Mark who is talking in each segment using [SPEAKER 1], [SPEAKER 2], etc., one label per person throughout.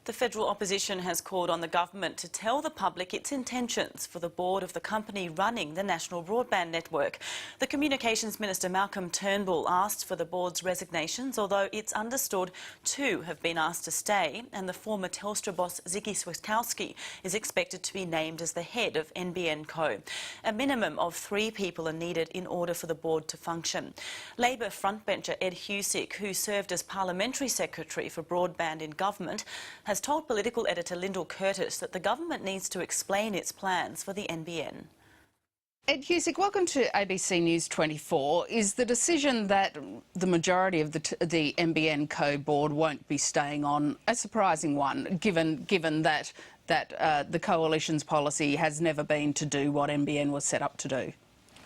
[SPEAKER 1] The federal opposition has called on the government to tell the public its intentions for the board of the company running the national broadband network. The Communications Minister Malcolm Turnbull asked for the board's resignations, although it's understood two have been asked to stay, and the former Telstra boss Ziggy Switkowski is expected to be named as the head of NBN Co. A minimum of 3 people are needed in order for the board to function. Labor frontbencher Ed Husic, who served as Parliamentary Secretary for Broadband in government, has told political editor Lyndall Curtis that the government needs to explain its plans for the NBN.
[SPEAKER 2] Ed Husic, welcome to ABC News 24. Is the decision that the majority of the NBN Co board won't be staying on a surprising one, given that the coalition's policy has never been to do what NBN was set up to do?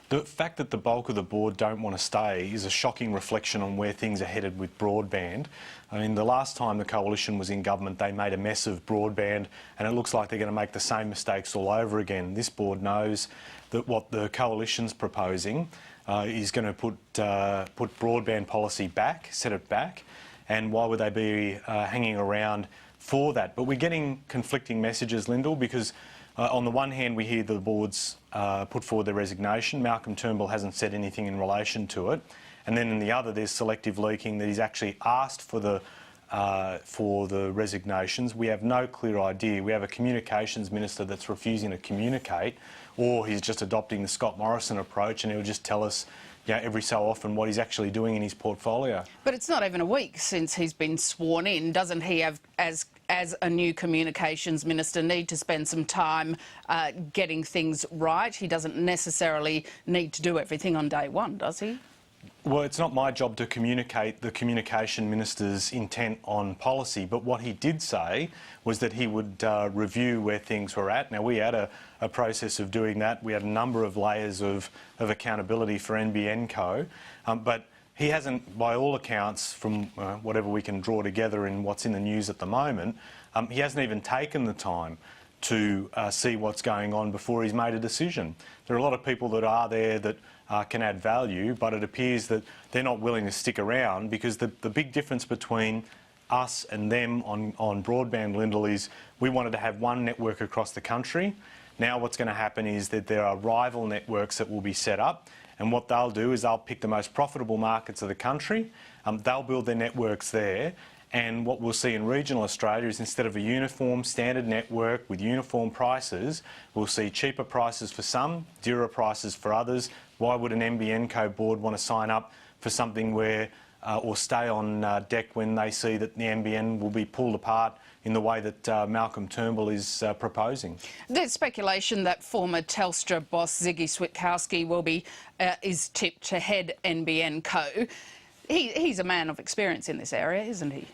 [SPEAKER 3] The fact that the bulk of the board don't want to stay is a shocking reflection on where things are headed with broadband. I mean, the last time the coalition was in government, they made a mess of broadband, and it looks like they're going to make the same mistakes all over again. This board knows that what the coalition's proposing is going to put broadband policy back, set it back, and why would they be hanging around for that? But we're getting conflicting messages, Lyndall, because on the one hand, we hear the boards put forward their resignation. Malcolm Turnbull hasn't said anything in relation to it. And then in the other, there's selective leaking that he's actually asked for the resignations. We have no clear idea. We have a communications minister that's refusing to communicate, or he's just adopting the Scott Morrison approach and he'll just tell us every so often what he's actually doing in his portfolio.
[SPEAKER 2] But it's not even a week since he's been sworn in. Doesn't he have, as a new communications minister, need to spend some time getting things right? He doesn't necessarily need to do everything on day one, does he?
[SPEAKER 3] Well, it's not my job to communicate the communication minister's intent on policy, but what he did say was that he would review where things were at. Now, we had a process of doing that. We had a number of layers of accountability for NBN Co, but he hasn't, by all accounts, from whatever we can draw together in what's in the news at the moment, he hasn't even taken the time to see what's going on before he's made a decision. There are a lot of people that are there that can add value, but it appears that they're not willing to stick around, because the big difference between us and them on broadband, Lyndall, is we wanted to have one network across the country. Now what's going to happen is that there are rival networks that will be set up, and what they'll do is they'll pick the most profitable markets of the country, they'll build their networks there, and what we'll see in regional Australia is, instead of a uniform standard network with uniform prices, we'll see cheaper prices for some, dearer prices for others. Why would an NBN Co board want to sign up for something where, or stay on deck when they see that the NBN will be pulled apart in the way that Malcolm Turnbull is proposing?
[SPEAKER 2] There's speculation that former Telstra boss Ziggy Switkowski is tipped to head NBN Co. He's a man of experience in this area, isn't he?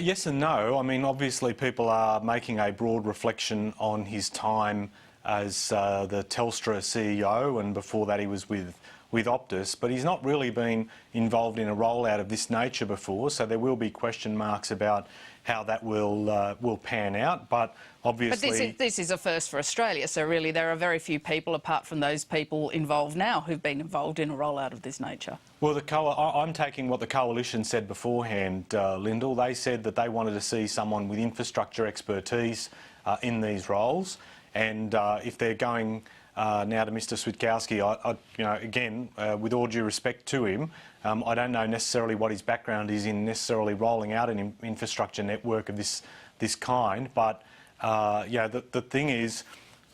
[SPEAKER 3] Yes and no. I mean, obviously people are making a broad reflection on his time as the Telstra CEO, and before that he was with Optus, but he's not really been involved in a rollout of this nature before, so there will be question marks about how that will pan out. But obviously,
[SPEAKER 2] but this is a first for Australia, so really there are very few people, apart from those people involved now, who've been involved in a rollout of this nature.
[SPEAKER 3] Well, I'm taking what the coalition said beforehand, Lyndall. They said that they wanted to see someone with infrastructure expertise in these roles, and if they're going now to Mr Switkowski, again, with all due respect to him, I don't know necessarily what his background is in necessarily rolling out an infrastructure network of this kind, but the thing is,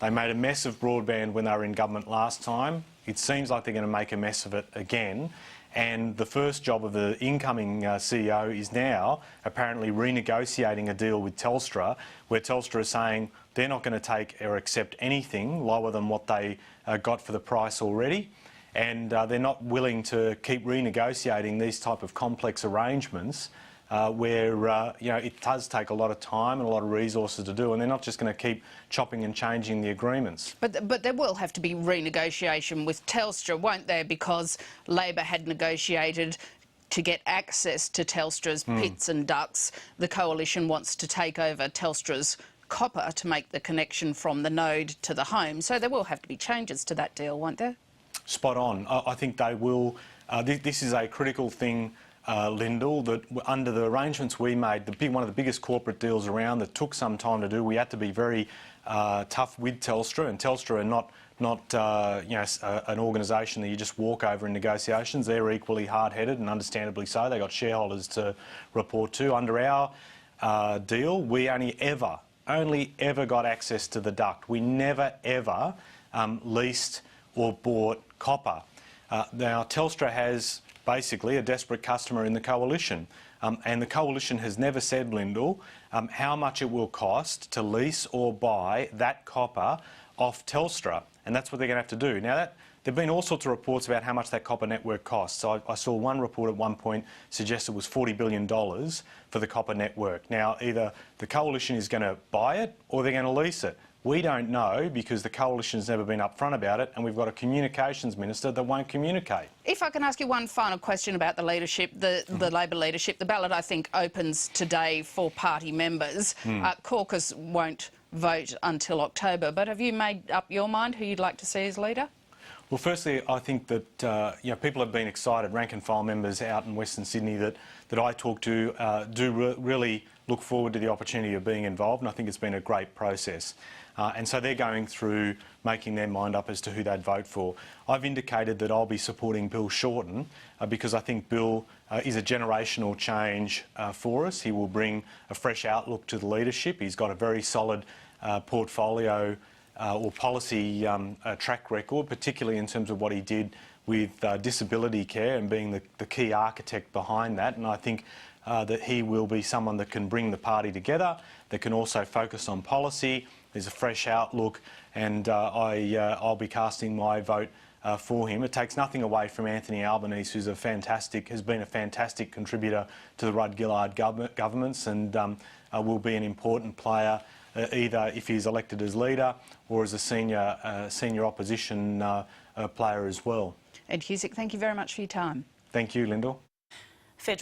[SPEAKER 3] they made a mess of broadband when they were in government last time. It seems like they're going to make a mess of it again. And the first job of the incoming CEO is now apparently renegotiating a deal with Telstra, where Telstra is saying they're not going to take or accept anything lower than what they got for the price already. And they're not willing to keep renegotiating these type of complex arrangements where it does take a lot of time and a lot of resources to do, and they're not just going to keep chopping and changing the agreements.
[SPEAKER 2] But there will have to be renegotiation with Telstra, won't there? Because Labor had negotiated to get access to Telstra's pits and ducts. The coalition wants to take over Telstra's copper to make the connection from the node to the home. So there will have to be changes to that deal, won't there?
[SPEAKER 3] Spot on. I think they will. This is a critical thing Lyndall, that under the arrangements we made, one of the biggest corporate deals around that took some time to do, we had to be very tough with Telstra, and Telstra are not an organisation that you just walk over in negotiations. They're equally hard-headed, and understandably so. They've got shareholders to report to. Under our deal, we only ever got access to the duct. We never ever leased or bought copper. Now, Telstra has basically a desperate customer in the coalition, and the coalition has never said, Lyndall, how much it will cost to lease or buy that copper off Telstra, and that's what they're going to have to do. Now, there have been all sorts of reports about how much that copper network costs. So I saw one report at one point suggest it was $40 billion for the copper network. Now, either the coalition is going to buy it or they're going to lease it. We don't know because the coalition's never been upfront about it, and we've got a communications minister that won't communicate.
[SPEAKER 2] If I can ask you one final question about the leadership, the Labor leadership. The ballot, I think, opens today for party members. Caucus won't vote until October, but have you made up your mind who you'd like to see as leader?
[SPEAKER 3] Well, firstly, I think that people have been excited. Rank and file members out in Western Sydney that I talk to really look forward to the opportunity of being involved, and I think it's been a great process. And so they're going through making their mind up as to who they'd vote for. I've indicated that I'll be supporting Bill Shorten because I think Bill is a generational change for us. He will bring a fresh outlook to the leadership. He's got a very solid portfolio or policy track record, particularly in terms of what he did with disability care and being the key architect behind that. And I think that he will be someone that can bring the party together, that can also focus on policy. There's a fresh outlook, and I'll be casting my vote for him. It takes nothing away from Anthony Albanese, who's has been a fantastic contributor to the Rudd-Gillard governments, and will be an important player, either if he's elected as leader or as a senior opposition player as well.
[SPEAKER 2] Ed Husic, thank you very much for your time.
[SPEAKER 3] Thank you, Lyndall.
[SPEAKER 1] Federal